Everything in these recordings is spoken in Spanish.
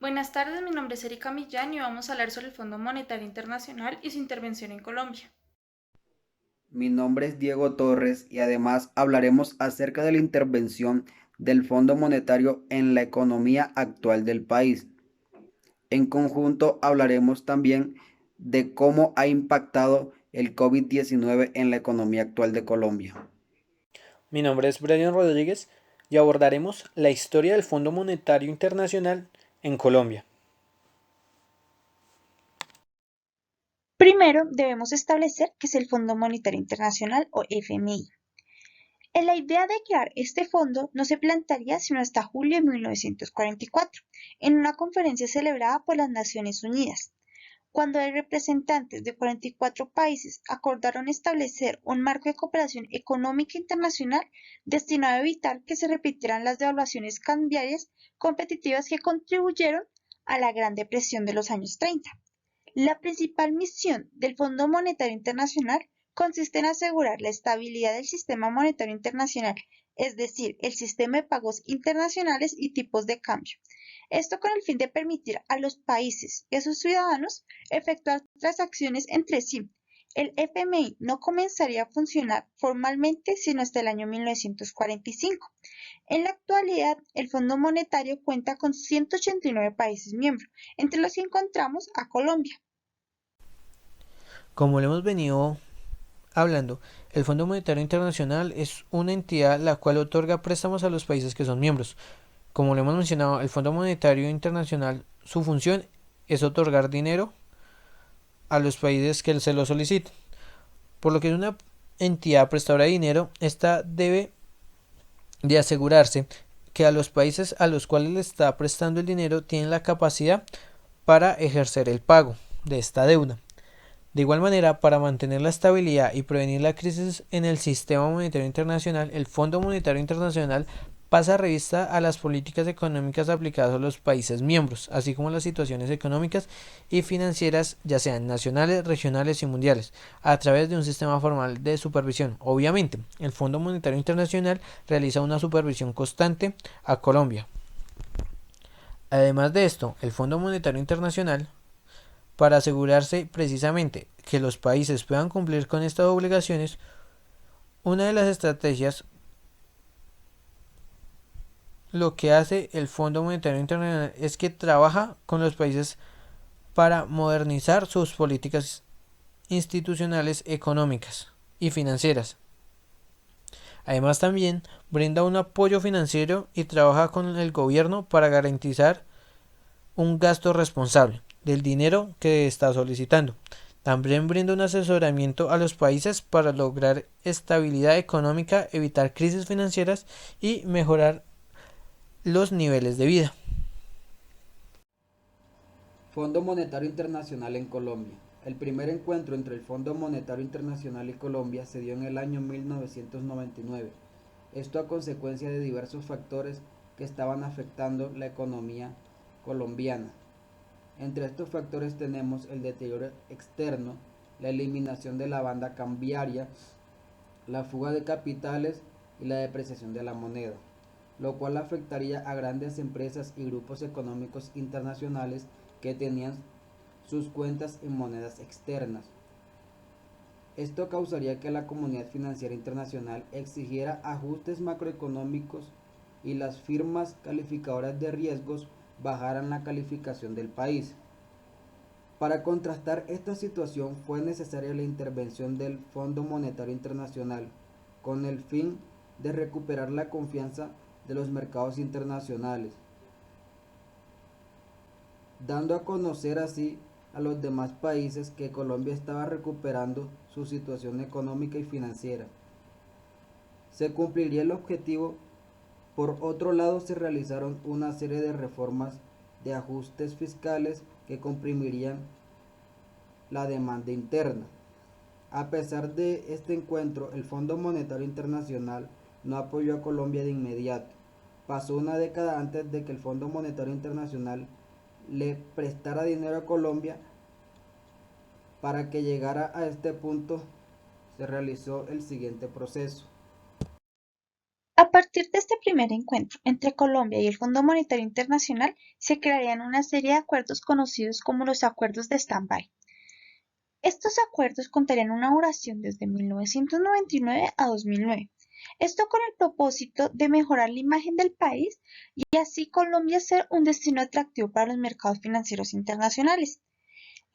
Buenas tardes, mi nombre es Erika Millán y vamos a hablar sobre el Fondo Monetario Internacional y su intervención en Colombia. Mi nombre es Diego Torres y además hablaremos acerca de la intervención del Fondo Monetario en la economía actual del país. En conjunto hablaremos también de cómo ha impactado el COVID-19 en la economía actual de Colombia. Mi nombre es Brian Rodríguez y abordaremos la historia del Fondo Monetario Internacional en Colombia. Primero, debemos establecer qué es el Fondo Monetario Internacional o FMI. La idea de crear este fondo no se plantearía sino hasta julio de 1944, en una conferencia celebrada por las Naciones Unidas, cuando los representantes de 44 países acordaron establecer un marco de cooperación económica internacional destinado a evitar que se repitieran las devaluaciones cambiarias competitivas que contribuyeron a la Gran Depresión de los años 30. La principal misión del Fondo Monetario Internacional consiste en asegurar la estabilidad del sistema monetario internacional, es decir, el sistema de pagos internacionales y tipos de cambio. Esto con el fin de permitir a los países y a sus ciudadanos efectuar transacciones entre sí. El FMI no comenzaría a funcionar formalmente sino hasta el año 1945. En la actualidad, el Fondo Monetario cuenta con 189 países miembros, entre los que encontramos a Colombia. Como lo hemos venido hablando, el Fondo Monetario Internacional es una entidad la cual otorga préstamos a los países que son miembros. Como lo hemos mencionado, el Fondo Monetario Internacional, su función es otorgar dinero a los países que se lo soliciten. Por lo que es una entidad prestadora de dinero, esta debe de asegurarse que a los países a los cuales le está prestando el dinero tienen la capacidad para ejercer el pago de esta deuda. De igual manera, para mantener la estabilidad y prevenir la crisis en el sistema monetario internacional, el Fondo Monetario Internacional pasa revista a las políticas económicas aplicadas a los países miembros, así como las situaciones económicas y financieras, ya sean nacionales, regionales y mundiales, a través de un sistema formal de supervisión. Obviamente, el Fondo Monetario Internacional realiza una supervisión constante a Colombia. Además de esto, el Fondo Monetario Internacional, para asegurarse precisamente que los países puedan cumplir con estas obligaciones, una de las estrategias lo que hace el Fondo Monetario Internacional es que trabaja con los países para modernizar sus políticas institucionales, económicas y financieras. Además también brinda un apoyo financiero y trabaja con el gobierno para garantizar un gasto responsable del dinero que está solicitando. También brinda un asesoramiento a los países para lograr estabilidad económica, evitar crisis financieras y mejorar los niveles de vida. Fondo Monetario Internacional en Colombia. El primer encuentro entre el Fondo Monetario Internacional y Colombia se dio en el año 1999. Esto a consecuencia de diversos factores que estaban afectando la economía colombiana. Entre estos factores tenemos el deterioro externo, la eliminación de la banda cambiaria, la fuga de capitales y la depreciación de la moneda, lo cual afectaría a grandes empresas y grupos económicos internacionales que tenían sus cuentas en monedas externas. Esto causaría que la comunidad financiera internacional exigiera ajustes macroeconómicos y las firmas calificadoras de riesgos bajaran la calificación del país. Para contrastar esta situación fue necesaria la intervención del Fondo Monetario Internacional con el fin de recuperar la confianza de los mercados internacionales, dando a conocer así a los demás países que Colombia estaba recuperando su situación económica y financiera. Se cumpliría el objetivo. Por otro lado, se realizaron una serie de reformas de ajustes fiscales que comprimirían la demanda interna. A pesar de este encuentro, el Fondo Monetario Internacional no apoyó a Colombia de inmediato. Pasó una década antes de que el Fondo Monetario Internacional le prestara dinero a Colombia. Para que llegara a este punto se realizó el siguiente proceso. A partir partir de este primer encuentro entre Colombia y el Fondo Monetario Internacional, se crearían una serie de acuerdos conocidos como los acuerdos de stand-by. Estos acuerdos contarían una duración desde 1999 a 2009. Esto con el propósito de mejorar la imagen del país y así Colombia ser un destino atractivo para los mercados financieros internacionales.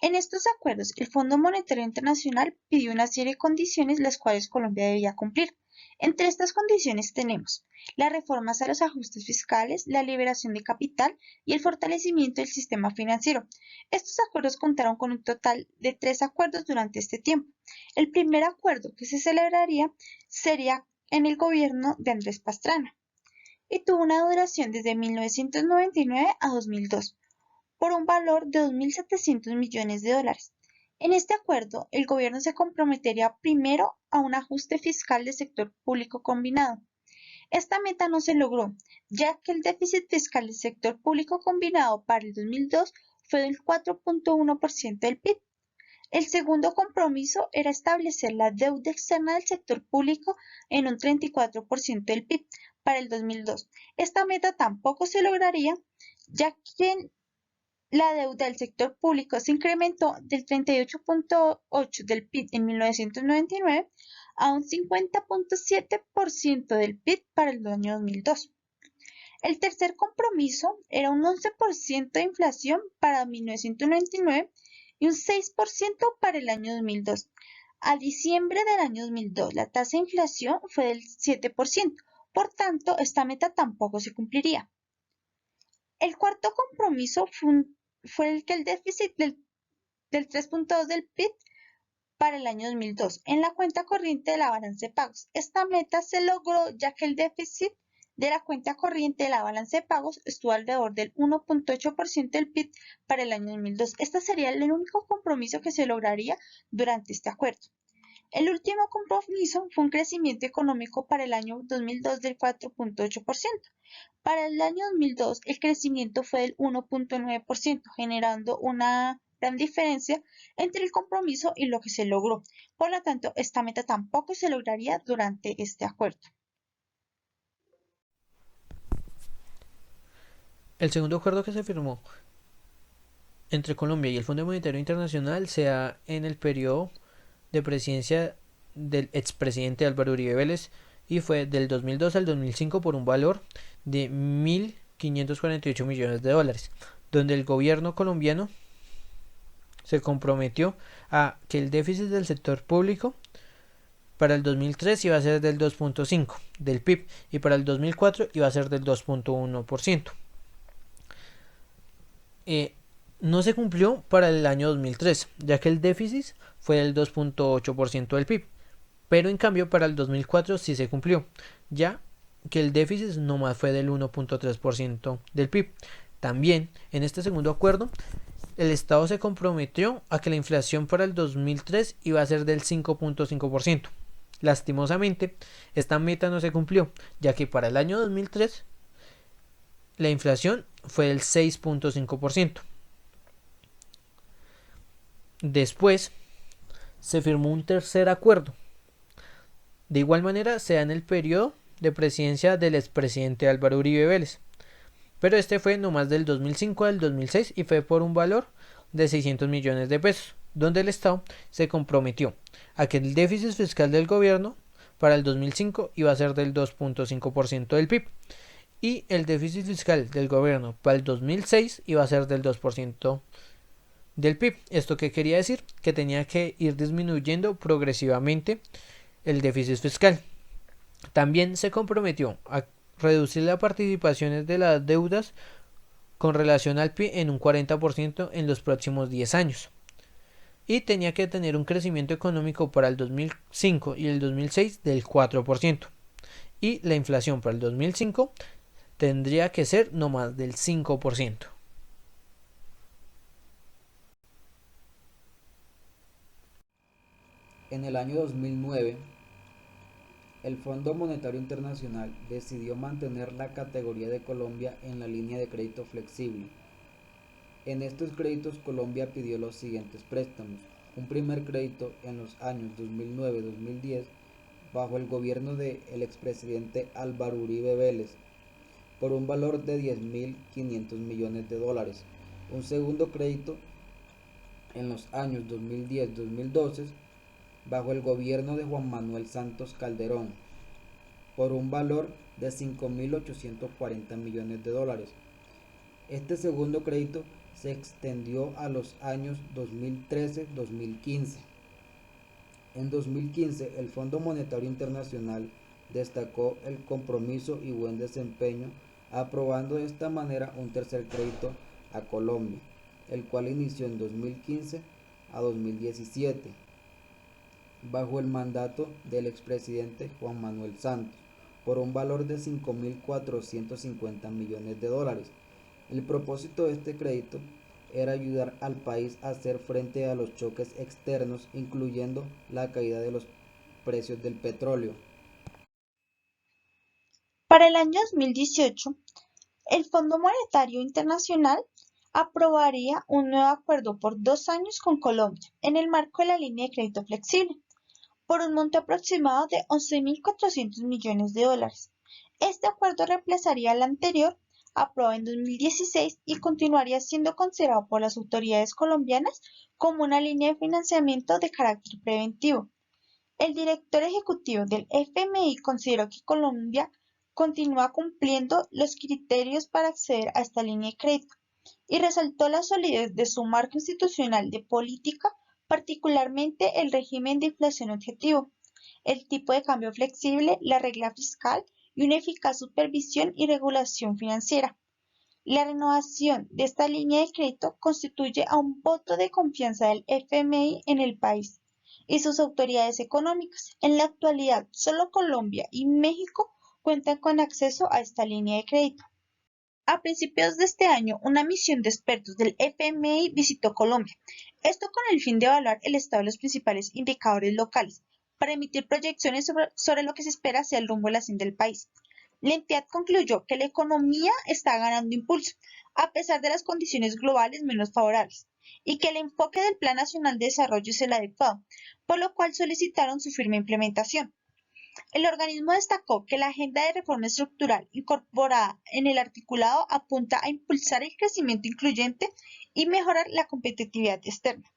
En estos acuerdos, el Fondo Monetario Internacional pidió una serie de condiciones las cuales Colombia debía cumplir. Entre estas condiciones tenemos las reformas a los ajustes fiscales, la liberación de capital y el fortalecimiento del sistema financiero. Estos acuerdos contaron con un total de 3 acuerdos durante este tiempo. El primer acuerdo que se celebraría sería en el gobierno de Andrés Pastrana y tuvo una duración desde 1999 a 2002 por un valor de 2.700 millones de dólares. En este acuerdo, el gobierno se comprometería primero a un ajuste fiscal del sector público combinado. Esta meta no se logró, ya que el déficit fiscal del sector público combinado para el 2002 fue del 4.1% del PIB. El segundo compromiso era establecer la deuda externa del sector público en un 34% del PIB para el 2002. Esta meta tampoco se lograría, ya que la deuda del sector público se incrementó del 38.8% del PIB en 1999 a un 50.7% del PIB para el año 2002. El tercer compromiso era un 11% de inflación para 1999 y un 6% para el año 2002. A diciembre del año 2002, la tasa de inflación fue del 7%, por tanto, esta meta tampoco se cumpliría. El cuarto compromiso fue el déficit del 3.2% del PIB para el año 2002 en la cuenta corriente de la balanza de pagos. Esta meta se logró ya que el déficit de la cuenta corriente de la balanza de pagos estuvo alrededor del 1.8% del PIB para el año 2002. Este sería el único compromiso que se lograría durante este acuerdo. El último compromiso fue un crecimiento económico para el año 2002 del 4.8%. Para el año 2002, el crecimiento fue del 1.9%, generando una gran diferencia entre el compromiso y lo que se logró. Por lo tanto, esta meta tampoco se lograría durante este acuerdo. El segundo acuerdo que se firmó entre Colombia y el Fondo Monetario Internacional se da en el periodo de presidencia del expresidente Álvaro Uribe Vélez y fue del 2002 al 2005 por un valor de 1.548 millones de dólares, donde el gobierno colombiano se comprometió a que el déficit del sector público para el 2003 iba a ser del 2.5% del PIB y para el 2004 iba a ser del 2.1%. No se cumplió para el año 2003, ya que el déficit fue del 2.8% del PIB, pero en cambio para el 2004 sí se cumplió, ya que el déficit nomás fue del 1.3% del PIB. También en este segundo acuerdo, el Estado se comprometió a que la inflación para el 2003 iba a ser del 5.5%. Lastimosamente, esta meta no se cumplió, ya que para el año 2003 la inflación fue del 6.5%. Después se firmó un tercer acuerdo. De igual manera se da en el periodo de presidencia del expresidente Álvaro Uribe Vélez, pero este fue nomás del 2005 al 2006 y fue por un valor de 600 millones de pesos, donde el Estado se comprometió a que el déficit fiscal del gobierno para el 2005 iba a ser del 2.5% del PIB y el déficit fiscal del gobierno para el 2006 iba a ser del 2% del PIB. ¿Esto qué quería decir? Que tenía que ir disminuyendo progresivamente el déficit fiscal. También se comprometió a reducir las participaciones de las deudas con relación al PIB en un 40% en los próximos 10 años. Y tenía que tener un crecimiento económico para el 2005 y el 2006 del 4%. Y la inflación para el 2005 tendría que ser no más del 5%. En el año 2009, el Fondo Monetario Internacional decidió mantener la categoría de Colombia en la línea de crédito flexible. En estos créditos Colombia pidió los siguientes préstamos. Un primer crédito en los años 2009-2010 bajo el gobierno del expresidente Álvaro Uribe Vélez por un valor de 10.500 millones de dólares. Un segundo crédito en los años 2010-2012 bajo el gobierno de Juan Manuel Santos Calderón por un valor de 5.840 millones de dólares. Este segundo crédito se extendió a los años 2013-2015. En 2015, el Fondo Monetario Internacional destacó el compromiso y buen desempeño, aprobando de esta manera un tercer crédito a Colombia, el cual inició en 2015 a 2017, bajo el mandato del expresidente Juan Manuel Santos, por un valor de 5.450 millones de dólares. El propósito de este crédito era ayudar al país a hacer frente a los choques externos, incluyendo la caída de los precios del petróleo. Para el año 2018, el Fondo Monetario Internacional aprobaría un nuevo acuerdo por 2 años con Colombia en el marco de la línea de crédito flexible, por un monto aproximado de 11.400 millones de dólares. Este acuerdo reemplazaría al anterior, aprobado en 2016, y continuaría siendo considerado por las autoridades colombianas como una línea de financiamiento de carácter preventivo. El director ejecutivo del FMI consideró que Colombia continúa cumpliendo los criterios para acceder a esta línea de crédito y resaltó la solidez de su marco institucional de política, particularmente el régimen de inflación objetivo, el tipo de cambio flexible, la regla fiscal y una eficaz supervisión y regulación financiera. La renovación de esta línea de crédito constituye un voto de confianza del FMI en el país y sus autoridades económicas. En la actualidad, solo Colombia y México cuentan con acceso a esta línea de crédito. A principios de este año, una misión de expertos del FMI visitó Colombia, esto con el fin de evaluar el estado de los principales indicadores locales, para emitir proyecciones sobre lo que se espera hacia el rumbo de la hacienda del país. La entidad concluyó que la economía está ganando impulso, a pesar de las condiciones globales menos favorables, y que el enfoque del Plan Nacional de Desarrollo es el adecuado, por lo cual solicitaron su firme implementación. El organismo destacó que la agenda de reforma estructural incorporada en el articulado apunta a impulsar el crecimiento incluyente y mejorar la competitividad externa.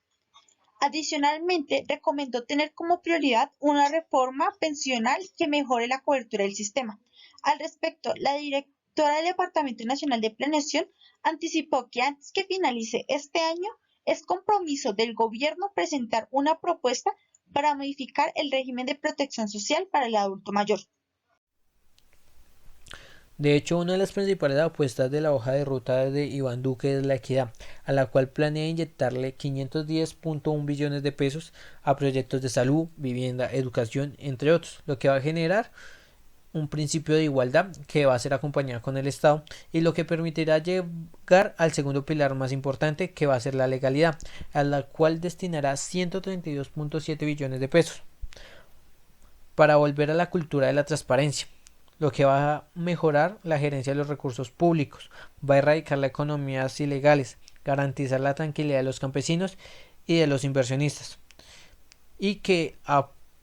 Adicionalmente, recomendó tener como prioridad una reforma pensional que mejore la cobertura del sistema. Al respecto, la directora del Departamento Nacional de Planeación anticipó que antes que finalice este año, es compromiso del gobierno presentar una propuesta para modificar el régimen de protección social para el adulto mayor. De hecho, una de las principales apuestas de la hoja de ruta de Iván Duque es la equidad, a la cual planea inyectarle 510.1 billones de pesos a proyectos de salud, vivienda, educación, entre otros, lo que va a generar un principio de igualdad que va a ser acompañado con el Estado y lo que permitirá llegar al segundo pilar más importante, que va a ser la legalidad, a la cual destinará 132.7 billones de pesos para volver a la cultura de la transparencia, lo que va a mejorar la gerencia de los recursos públicos, va a erradicar las economías ilegales, garantizar la tranquilidad de los campesinos y de los inversionistas, y que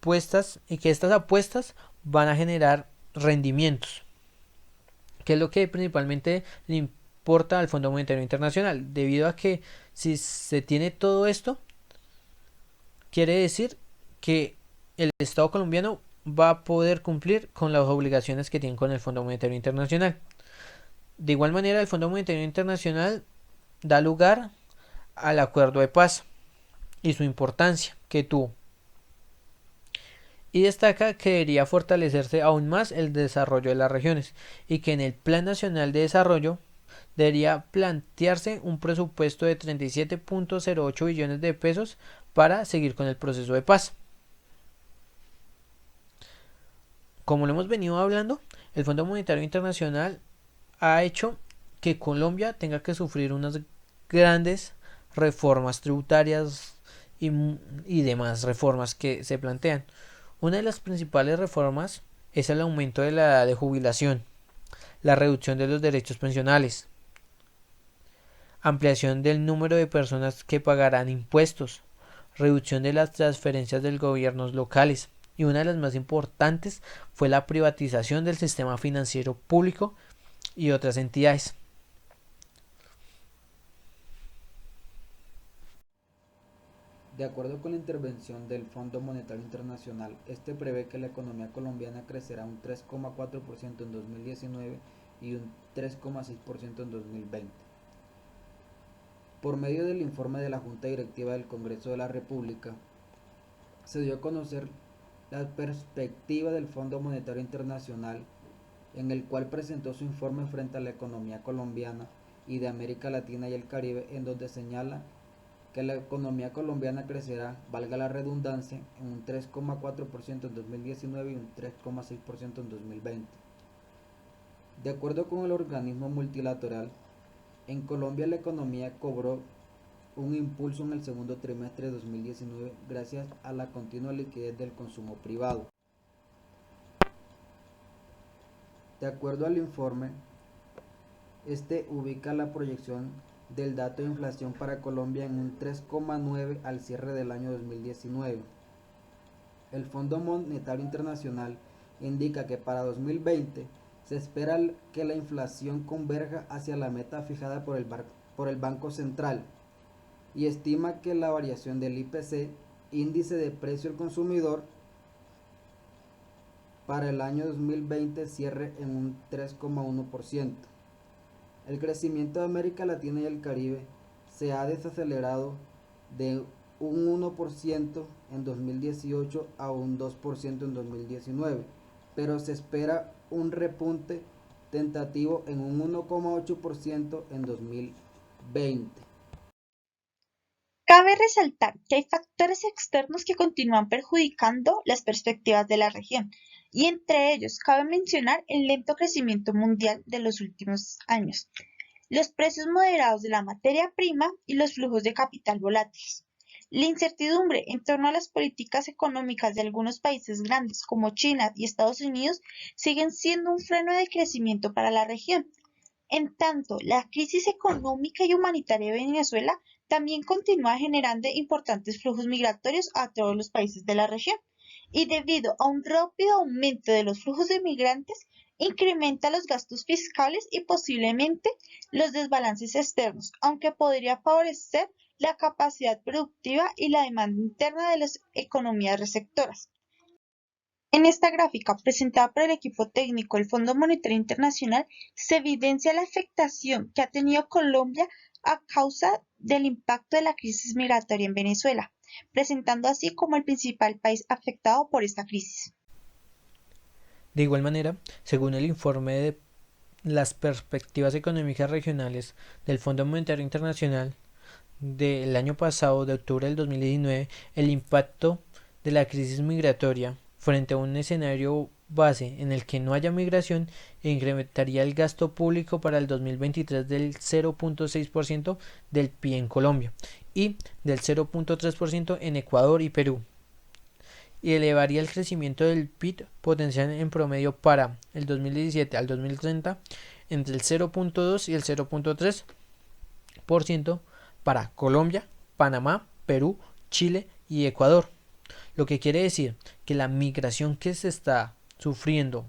estas apuestas van a generar rendimientos, que es lo que principalmente le importa al Fondo Monetario Internacional, debido a que si se tiene todo esto, quiere decir que el Estado colombiano va a poder cumplir con las obligaciones que tiene con el Fondo Monetario Internacional. De igual manera, el Fondo Monetario Internacional da lugar al Acuerdo de Paz y su importancia que tuvo, y destaca que debería fortalecerse aún más el desarrollo de las regiones y que en el Plan Nacional de Desarrollo debería plantearse un presupuesto de 37.08 billones de pesos para seguir con el proceso de paz. Como lo hemos venido hablando, el Fondo Monetario Internacional ha hecho que Colombia tenga que sufrir unas grandes reformas tributarias y demás reformas que se plantean. Una de las principales reformas es el aumento de la edad de jubilación, la reducción de los derechos pensionales, ampliación del número de personas que pagarán impuestos, reducción de las transferencias de los gobiernos locales, y una de las más importantes fue la privatización del sistema financiero público y otras entidades. De acuerdo con la intervención del Fondo Monetario Internacional, este prevé que la economía colombiana crecerá un 3,4% en 2019 y un 3,6% en 2020. Por medio del informe de la Junta Directiva del Congreso de la República, se dio a conocer la perspectiva del Fondo Monetario Internacional, en el cual presentó su informe frente a la economía colombiana y de América Latina y el Caribe, en donde señala que la economía colombiana crecerá, valga la redundancia, en un 3,4% en 2019 y un 3,6% en 2020. De acuerdo con el organismo multilateral, en Colombia la economía cobró un impulso en el segundo trimestre de 2019 gracias a la continua liquidez del consumo privado. De acuerdo al informe, este ubica la proyección del dato de inflación para Colombia en un 3,9 al cierre del año 2019. El Fondo Monetario Internacional indica que para 2020 se espera que la inflación converja hacia la meta fijada por el Banco Central y estima que la variación del IPC, índice de precio al consumidor, para el año 2020 cierre en un 3,1%. El crecimiento de América Latina y el Caribe se ha desacelerado de un 1% en 2018 a un 2% en 2019, pero se espera un repunte tentativo en un 1,8% en 2020. Cabe resaltar que hay factores externos que continúan perjudicando las perspectivas de la región, y entre ellos cabe mencionar el lento crecimiento mundial de los últimos años, los precios moderados de la materia prima y los flujos de capital volátiles. La incertidumbre en torno a las políticas económicas de algunos países grandes como China y Estados Unidos siguen siendo un freno de crecimiento para la región. En tanto, la crisis económica y humanitaria de Venezuela también continúa generando importantes flujos migratorios a todos los países de la región, y debido a un rápido aumento de los flujos de migrantes, incrementa los gastos fiscales y posiblemente los desbalances externos, aunque podría favorecer la capacidad productiva y la demanda interna de las economías receptoras. En esta gráfica, presentada por el equipo técnico del Fondo Monetario Internacional, se evidencia la afectación que ha tenido Colombia a causa del impacto de la crisis migratoria en Venezuela, presentando así como el principal país afectado por esta crisis. De igual manera, según el informe de las perspectivas económicas regionales del Fondo Monetario Internacional del año pasado, de octubre del 2019, el impacto de la crisis migratoria frente a un escenario base en el que no haya migración incrementaría el gasto público para el 2023 del 0,6% del PIB en Colombia y del 0,3% en Ecuador y Perú, y elevaría el crecimiento del PIB potencial en promedio para el 2017 al 2030 entre el 0,2 y el 0,3% para Colombia, Panamá, Perú, Chile y Ecuador, lo que quiere decir que la migración que se está sufriendo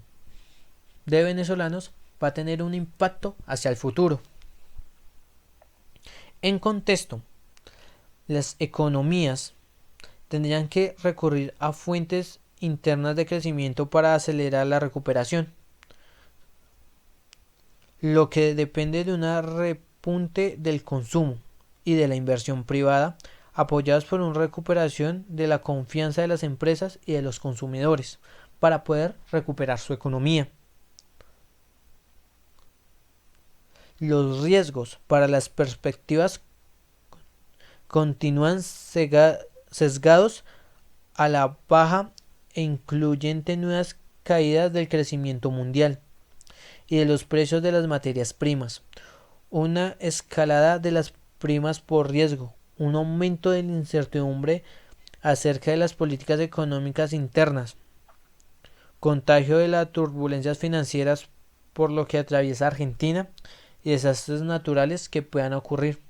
de venezolanos va a tener un impacto hacia el futuro. En contexto, las economías tendrían que recurrir a fuentes internas de crecimiento para acelerar la recuperación, lo que depende de un repunte del consumo y de la inversión privada, apoyados por una recuperación de la confianza de las empresas y de los consumidores para poder recuperar su economía. Los riesgos para las perspectivas continúan sesgados a la baja e incluyente nuevas caídas del crecimiento mundial y de los precios de las materias primas, una escalada de las primas por riesgo, un aumento de la incertidumbre acerca de las políticas económicas internas, contagio de las turbulencias financieras por lo que atraviesa Argentina y desastres naturales que puedan ocurrir.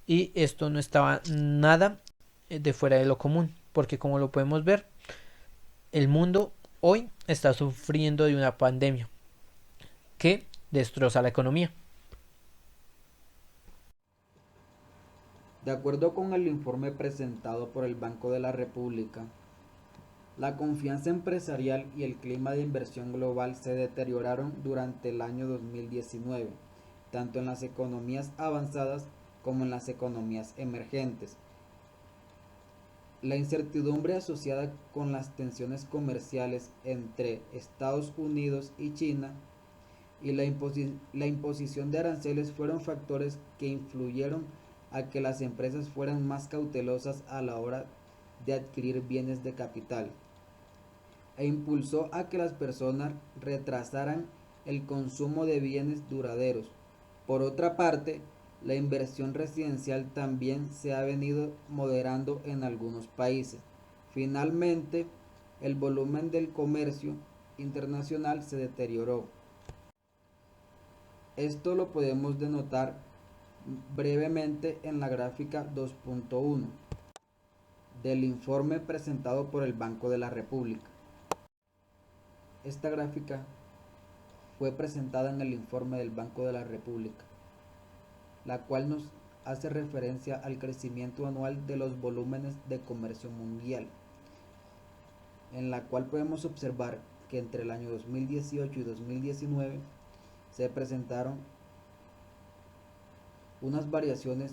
Y esto no estaba nada de fuera de lo común, porque como lo podemos ver, el mundo hoy está sufriendo de una pandemia que destroza la economía. De acuerdo con el informe presentado por el Banco de la República, la confianza empresarial y el clima de inversión global se deterioraron durante el año 2019, tanto en las economías avanzadas como en las economías emergentes. La incertidumbre asociada con las tensiones comerciales entre Estados Unidos y China y la imposición de aranceles fueron factores que influyeron a que las empresas fueran más cautelosas a la hora de adquirir bienes de capital, e impulsó a que las personas retrasaran el consumo de bienes duraderos. Por otra parte, la inversión residencial también se ha venido moderando en algunos países. Finalmente, el volumen del comercio internacional se deterioró. Esto lo podemos denotar brevemente en la gráfica 2.1 del informe presentado por el Banco de la República. Esta gráfica fue presentada en el informe del Banco de la República, la cual nos hace referencia al crecimiento anual de los volúmenes de comercio mundial, en la cual podemos observar que entre el año 2018 y 2019 se presentaron unas variaciones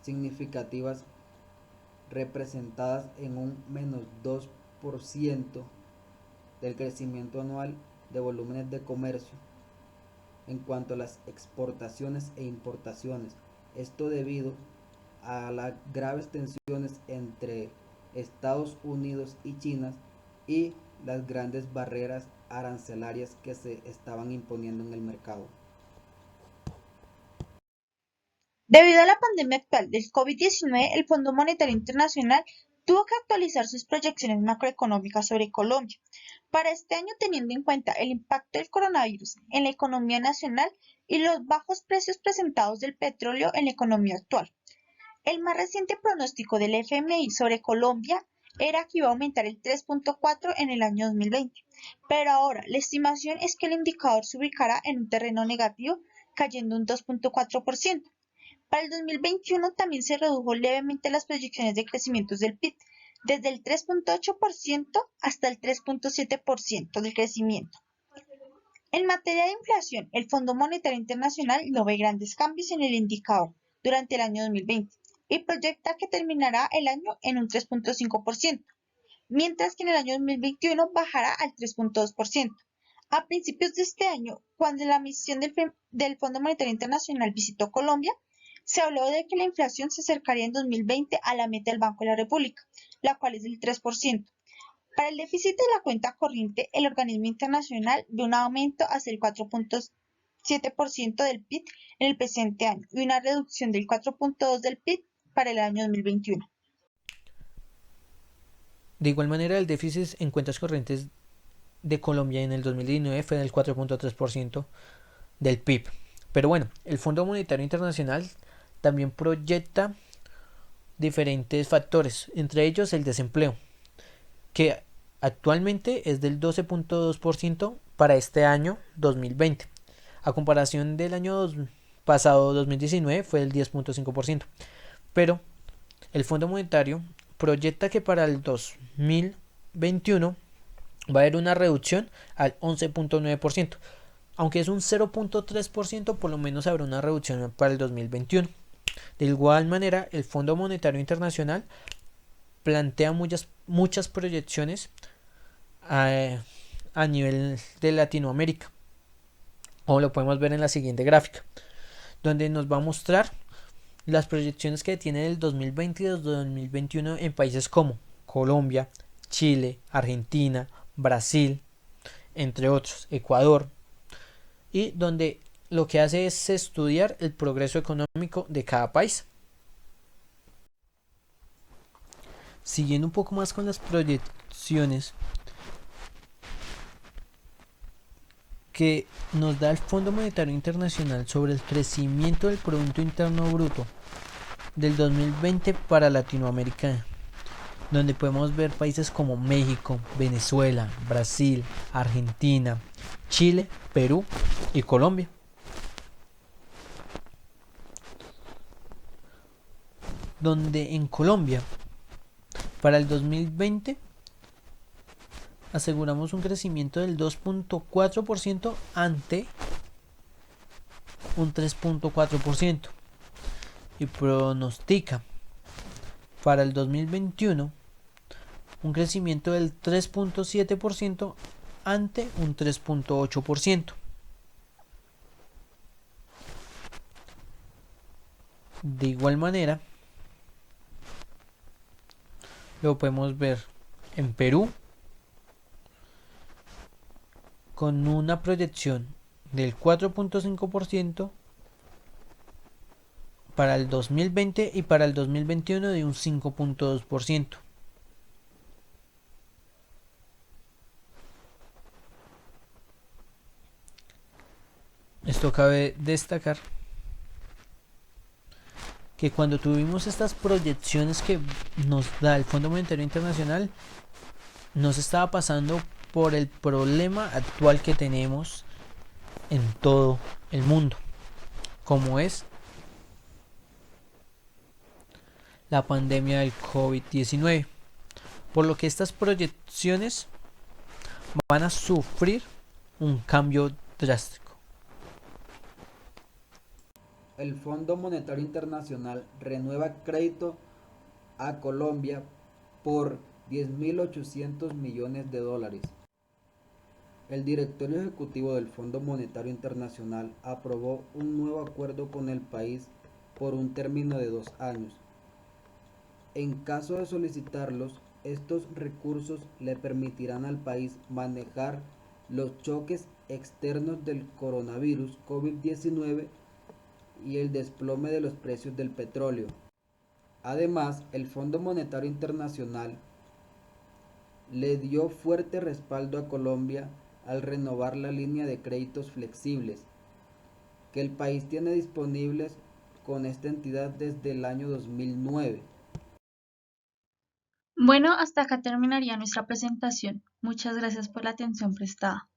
significativas representadas en un menos 2% del crecimiento anual de volúmenes de comercio en cuanto a las exportaciones e importaciones. Esto debido a las graves tensiones entre Estados Unidos y China y las grandes barreras arancelarias que se estaban imponiendo en el mercado. Debido a la pandemia actual del COVID-19, el Fondo Monetario Internacional tuvo que actualizar sus proyecciones macroeconómicas sobre Colombia para este año, teniendo en cuenta el impacto del coronavirus en la economía nacional y los bajos precios presentados del petróleo en la economía actual. El más reciente pronóstico del FMI sobre Colombia era que iba a aumentar el 3.4 en el año 2020, pero ahora la estimación es que el indicador se ubicará en un terreno negativo, cayendo un 2.4%. Para el 2021 también se redujo levemente las proyecciones de crecimiento del PIB, desde el 3.8% hasta el 3.7% del crecimiento. En materia de inflación, el Fondo Monetario Internacional no ve grandes cambios en el indicador durante el año 2020 y proyecta que terminará el año en un 3.5%, mientras que en el año 2021 bajará al 3.2%. A principios de este año, cuando la misión del Fondo Monetario Internacional visitó Colombia, se habló de que la inflación se acercaría en 2020 a la meta del Banco de la República, la cual es del 3%. Para el déficit de la cuenta corriente, el organismo internacional ve un aumento hacia el 4.7% del PIB en el presente año y una reducción del 4.2% del PIB para el año 2021. De igual manera, el déficit en cuentas corrientes de Colombia en el 2019 fue del 4.3% del PIB. Pero bueno, el Fondo Monetario Internacional también proyecta diferentes factores, entre ellos el desempleo, que actualmente es del 12.2% para este año 2020. A comparación del año pasado 2019 fue del 10.5%. Pero el Fondo Monetario proyecta que para el 2021 va a haber una reducción al 11.9%. Aunque es un 0.3%, por lo menos habrá una reducción para el 2021. De igual manera, el Fondo Monetario Internacional plantea muchas proyecciones a nivel de Latinoamérica, como lo podemos ver en la siguiente gráfica, donde nos va a mostrar las proyecciones que tiene del 2020 y del 2021 en países como Colombia, Chile, Argentina, Brasil, entre otros, Ecuador, y donde lo que hace es estudiar el progreso económico de cada país. Siguiendo un poco más con las proyecciones que nos da el Fondo Monetario Internacional sobre el crecimiento del Producto Interno Bruto del 2020 para Latinoamérica, donde podemos ver países como México, Venezuela, Brasil, Argentina, Chile, Perú y Colombia. Donde en Colombia, para el 2020, aseguramos un crecimiento del 2.4% ante un 3.4% y pronostica para el 2021 un crecimiento del 3.7% ante un 3.8%. De igual manera, lo podemos ver en Perú con una proyección del 4.5% para el 2020 y para el 2021 de un 5.2%. Esto cabe destacar que cuando tuvimos estas proyecciones que nos da el Fondo Monetario Internacional, no se estaba pasando por el problema actual que tenemos en todo el mundo, como es la pandemia del COVID-19, por lo que estas proyecciones van a sufrir un cambio drástico. El Fondo Monetario Internacional renueva crédito a Colombia por 10.800 millones de dólares. El directorio ejecutivo del Fondo Monetario Internacional aprobó un nuevo acuerdo con el país por un término de 2 años. En caso de solicitarlos, estos recursos le permitirán al país manejar los choques externos del coronavirus COVID-19 y el desplome de los precios del petróleo. Además, el Fondo Monetario Internacional le dio fuerte respaldo a Colombia al renovar la línea de créditos flexibles que el país tiene disponibles con esta entidad desde el año 2009. Bueno, hasta acá terminaría nuestra presentación. Muchas gracias por la atención prestada.